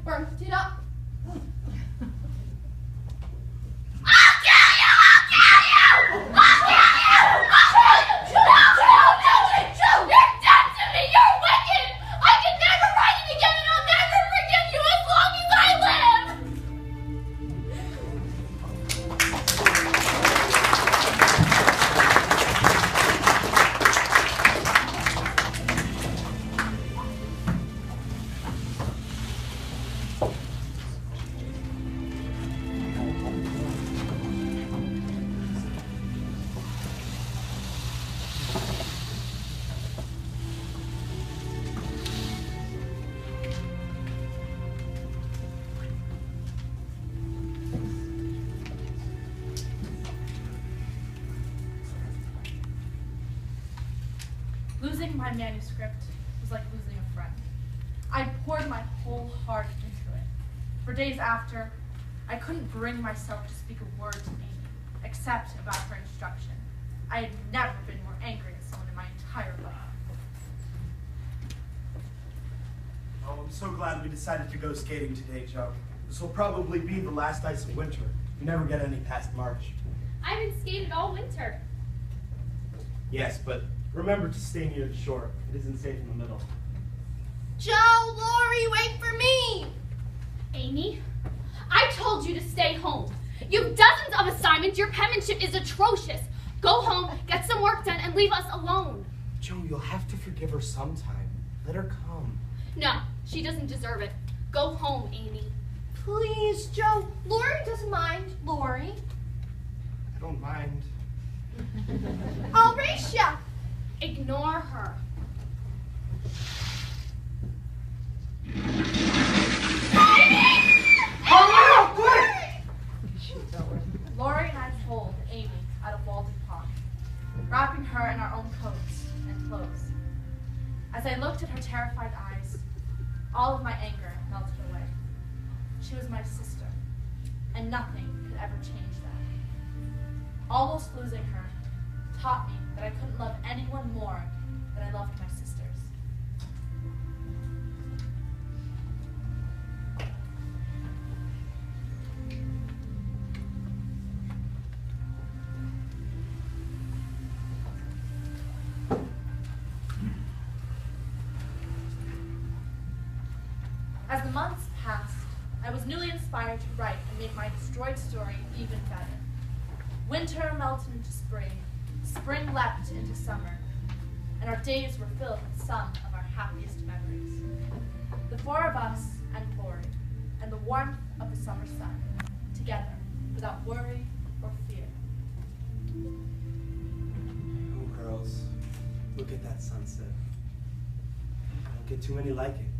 burnt it up. Losing my manuscript was like losing a friend. I poured my whole heart into it. For days after, I couldn't bring myself to speak a word to Amy, except about her instruction. I had never been more angry at someone in my entire life. Oh, I'm so glad we decided to go skating today, Joe. This will probably be the last ice of winter. We never get any past March. I haven't skated all winter. Yes, but remember to stay near the shore. It isn't safe in the middle. Joe, Lori, wait for me! Amy, I told you to stay home. You've dozens of assignments. Your penmanship is atrocious. Go home, get some work done, and leave us alone. Joe, you'll have to forgive her sometime. Let her come. No, she doesn't deserve it. Go home, Amy. Please, Joe. Lori doesn't mind. Lori. I don't mind. I'll race ya. Ignore her. Lori and I pulled Amy out of Walden Pond, wrapping her in our own coats and clothes. As I looked at her terrified eyes, all of my anger melted away. She was my sister, and nothing could ever change that. Almost losing her taught me that I couldn't love anyone more than I loved my sisters. As the months passed, I was newly inspired to write and make my destroyed story even better. Winter melted into spring, spring leapt into summer, and our days were filled with some of our happiest memories. The four of us and Lori, and the warmth of the summer sun, together, without worry or fear. Oh, girls, look at that sunset. I don't get too many like it.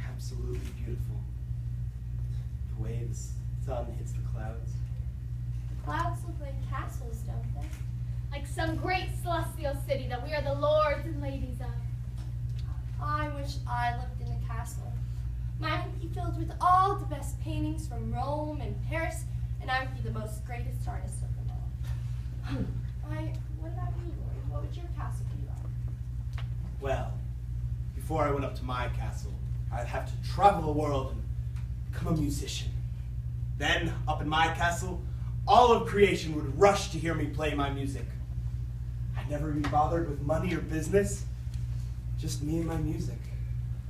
Absolutely beautiful. The way the sun hits the clouds. Clouds look like castles, don't they? Like some great celestial city that we are the lords and ladies of. I wish I lived in a castle. Mine would be filled with all the best paintings from Rome and Paris, and I would be the most greatest artist of them all. What about you, Lori? What would your castle be like? Well, before I went up to my castle, I'd have to travel the world and become a musician. Then, up in my castle, all of creation would rush to hear me play my music. I never even bothered with money or business, just me and my music.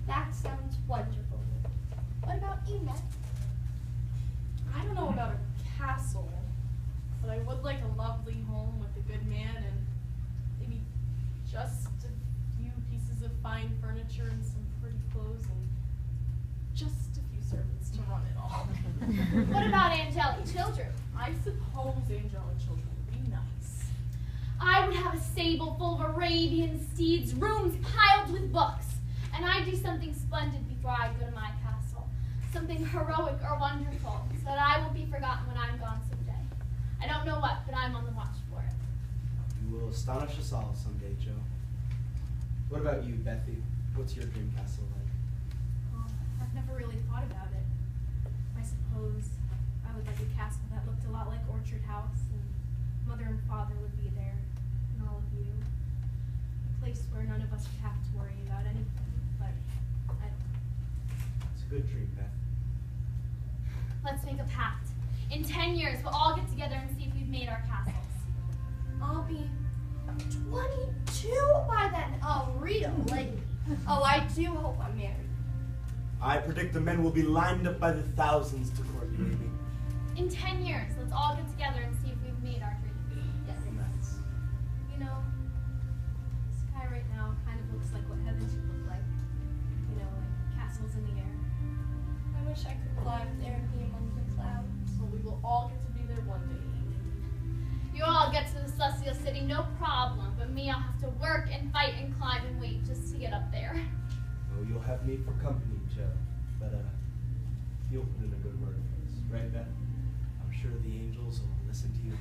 That sounds wonderful. What about you, Matt? I don't know about a castle, but I would like a lovely home with a good man and maybe just a few pieces of fine furniture and some pretty clothes and just a few servants to run it all. What about angelic children? I suppose angelic children would be nice. I would have a stable full of Arabian steeds, rooms piled with books, and I'd do something splendid before I go to my castle. Something heroic or wonderful, so that I won't be forgotten when I'm gone someday. I don't know what, but I'm on the watch for it. You will astonish us all someday, Joe. What about you, Bethy? What's your dream castle like? Well, I've never really thought about it. I suppose I would like a castle that looked a lot like Orchard House, and Mother and Father would be there, and all of you. A place where none of us would have to worry about anything, but I don't know. It's a good dream, Beth. Let's make a pact. In 10 years, we'll all get together and see if we've made our castles. I'll be 22 by then. Oh, Rita Lady. Oh, I do hope I'm married. I predict the men will be lined up by the thousands to court you, Amy. In 10 years, let's all get together and see if we've made our dreams. Yes. Nice. You know, the sky right now kind of looks like what heaven should look like. You know, like castles in the air. I wish I could fly up there and be among the clouds. Well, we will all get to be there one day. You all get to the Celestial City, no problem. But me, I'll have to work and fight and climb and wait just to get up there. Oh, you'll have me for company, Joe. But, you'll put in a good word for us, right, Beth? I'm sure the angels will listen to you.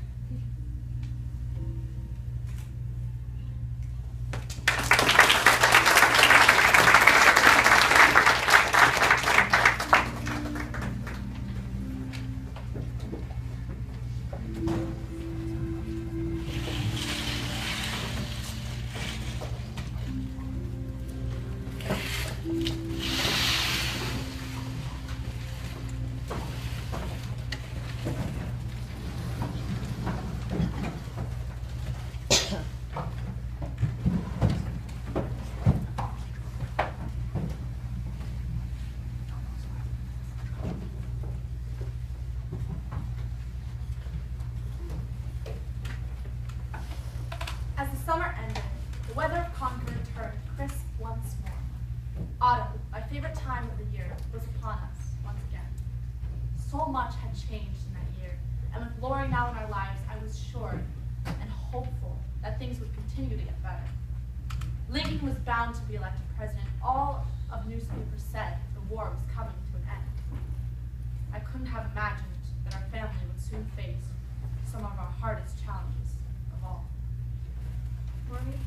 As the summer ended, the weather of Concord turned crisp once more. Autumn, my favorite time of the year, was upon us once again. So much had changed in that year, and with Lori now in our lives, I was sure and hopeful that things would continue to get better. Lincoln was bound to be elected president. All of newspapers said the war was coming to an end. I couldn't have imagined that our family would soon face some of our hardest challenges of all. Mommy,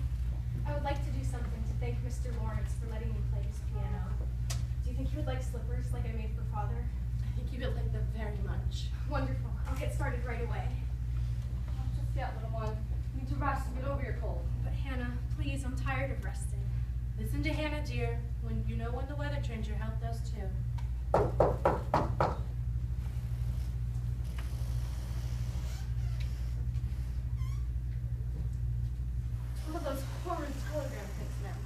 I would like to do something to thank Mr. Lawrence for letting me play his piano. Do you think he would like slippers like I made for Father? I think you would like them very much. Wonderful. I'll get started right away. Just yet, little one. You need to rest and get over your cold. But Hannah, please, I'm tired of resting. Listen to Hannah, dear. When you know when the weather turns, your health does too. What are those horrid telegram things now?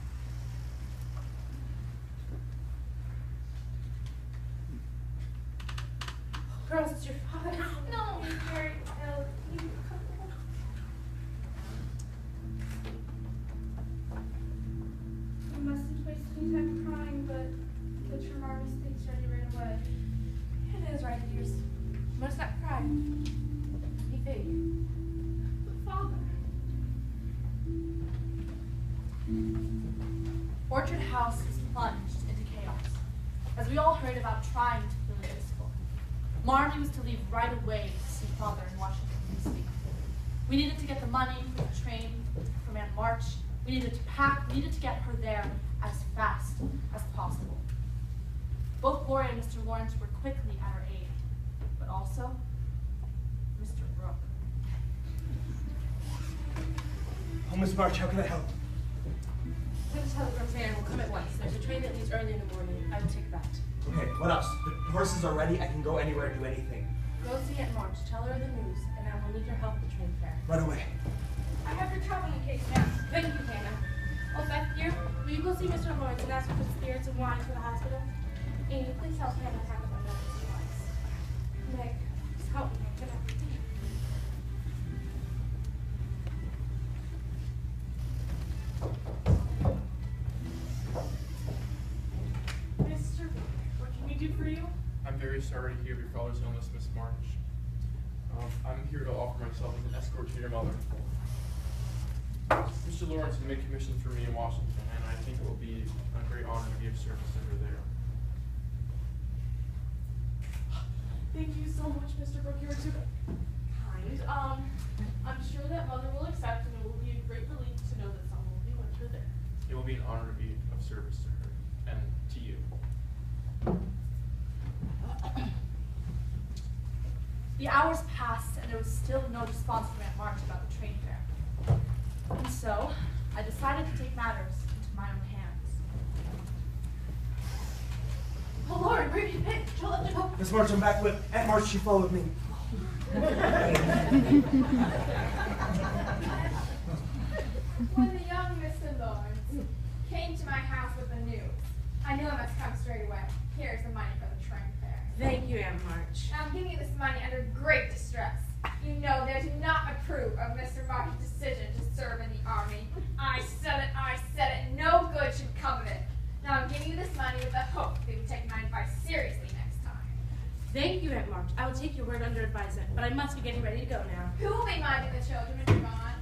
Girls, it's your father. No! He's very ill. I mustn't waste any time crying, but the Tremar mistakes ready right away. It is right, dears. You must not cry. Be big. But Father, Orchard House was plunged into chaos, as we all heard about trying to fill it useful. Marnie was to leave right away to see Father in Washington, D.C. We needed to get the money for the train from Aunt March. We needed to pack, we needed to get her there as fast as possible. Both Gloria and Mr. Lawrence were quickly at our aid, but also Mr. Brooke. Oh, Miss March, how can I help? Let the telegram van will come at once. There's a train that leaves early in the morning. I will take that. Okay, what else? The horses are ready. I can go anywhere, do anything. Go see Aunt March. Tell her the news, and I will need your help with the train fare. Right away. I have your traveling case now. Thank you, Hannah. Oh, Beth, dear, will you go see Mr. Lawrence and ask for some spirits and wine for the hospital? Amy, please help Hannah pack up my notes and supplies. Meg, just help me. Get up. Mr. What can we do for you? I'm very sorry to hear of your father's illness, Miss March. I'm here to offer myself as an escort to your mother. Mr. Lawrence has made commissions for me in Washington, and I think it will be a great honor to be of service to her there. Thank you so much, Mr. Brooke. You are too kind. I'm sure that Mother will accept, and it will be a great relief to know that someone will be with her there. It will be an honor to be of service to her and to you. The hours passed, and there was still no response from Aunt March about the train fare. And so, I decided to take matters into my own hands. Oh, Lord, where Miss March, I'm back with Aunt March. She followed me. When the young Mr. Lawrence came to my house with the news, I knew I must come straight away. Here's the money for the train fare. Thank you, Aunt March. I'm giving you this money under great distress. You know they do not approve of Mr. Marsh's decision to serve in the army. I said it, and no good should come of it. Now I'm giving you this money with the hope that you will take my advice seriously next time. Thank you, Aunt March. I will take your word under advisement, but I must be getting ready to go now. Who will be minding the children, Mr. Vaughn?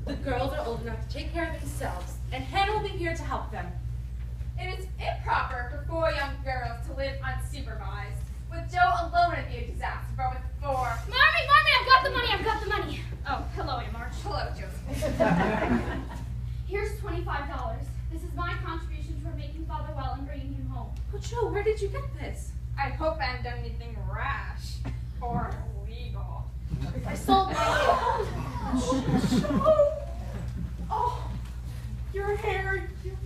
The girls are old enough to take care of themselves, and Hannah will be here to help them. It is improper for 4 young girls to live unsupervised. With Joe alone it'd be a disaster, but with 4... Mommy, I've got the money. Oh, hello, Aunt March. Hello, Joseph. Here's $25. This is my contribution toward making Father well and bringing him home. Oh, Joe, where did you get this? I hope I haven't done anything rash or illegal. I sold my Oh, your hair, your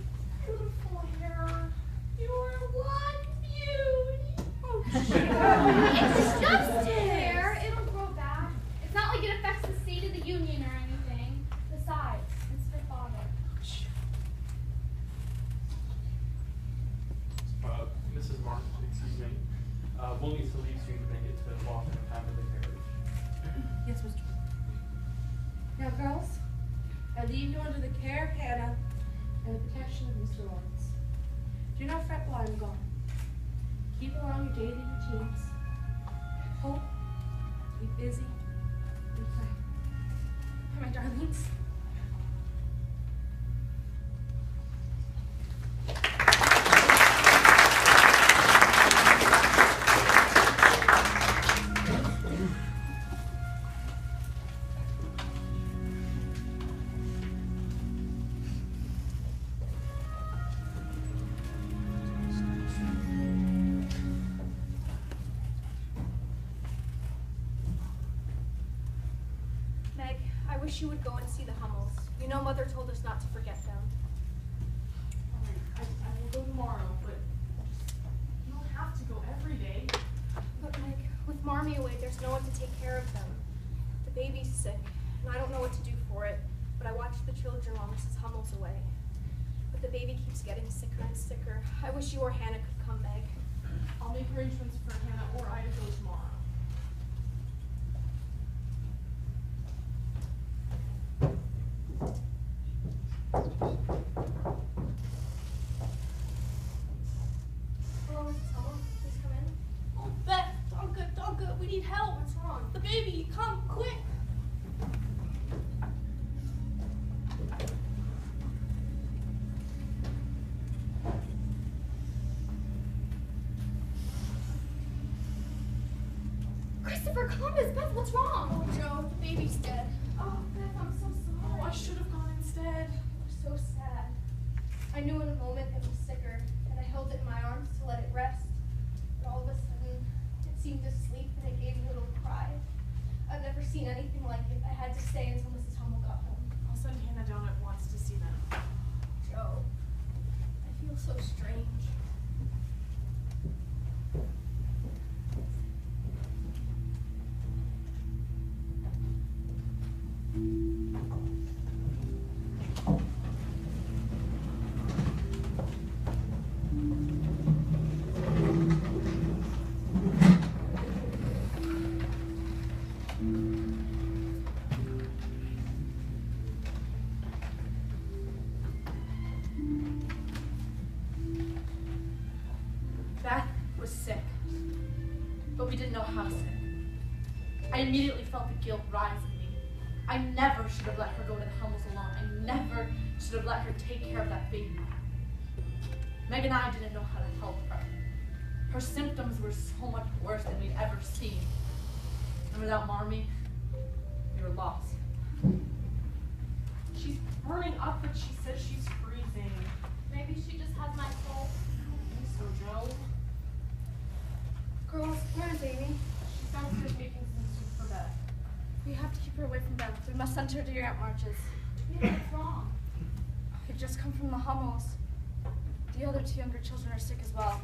beautiful hair. You are one beauty. Oh, It's just hair. It'll grow back. It's not like it affects the state of the union or anything. Besides, it's for Father. Mrs. March, excuse me. We'll need to leave soon to make it to Washington in time for the carriage. Yes, Mr. Now, girls, I leave you under the care of Hannah and the protection of Mr. Lawrence. Do not fret while I'm gone. Keep along your daily routines. Hope, be busy, and pray. My darlings. Meg, I wish you would go and see the Hummels. You know Mother told us not to forget them. I will go tomorrow, but you don't have to go every day. But Meg, with Marmee away, there's no one to take care of them. The baby's sick, and I don't know what to do for it, but I watch the children while Mrs. Hummel's away. But the baby keeps getting sicker and sicker. I wish you or Hannah could come, Meg. I'll make arrangements for Hannah or I to go tomorrow. Hello, Mrs. Hummel. Please come in. Oh, Beth, Donka, we need help. What's wrong? The baby, come, quick. Christopher Columbus, Beth, what's wrong? Oh, Joe, the baby's dead. Oh, Beth, I'm so sorry. Oh, I should have gone instead. We're so sad. I knew in a moment it was sicker, and I held it in my arms to let it rest. But all of a sudden, it seemed to sleep, and it gave a little cry. I've never seen anything like it. I had to stay until Mrs. Hummel got home. I'll send Hannah down at once to see them. Joe, I feel so strange. Beth was sick, but we didn't know how sick. I immediately felt the guilt rise in me. I never should have let her go to the Hummels alone. I never should have let her take care of that baby. Meg and I didn't know how to help her. Her symptoms were so much worse than we'd ever seen. And without Marmee, we were lost. She's burning up, but she says she's freezing. Maybe she just has my soul. I think so, Joe. Girls, where's Amy? She's downstairs making some soup for Beth. We have to keep her away from Beth. We must send her to your Aunt March's. Yeah, what's wrong? We've just come from the Hummels. The other 2 younger children are sick as well.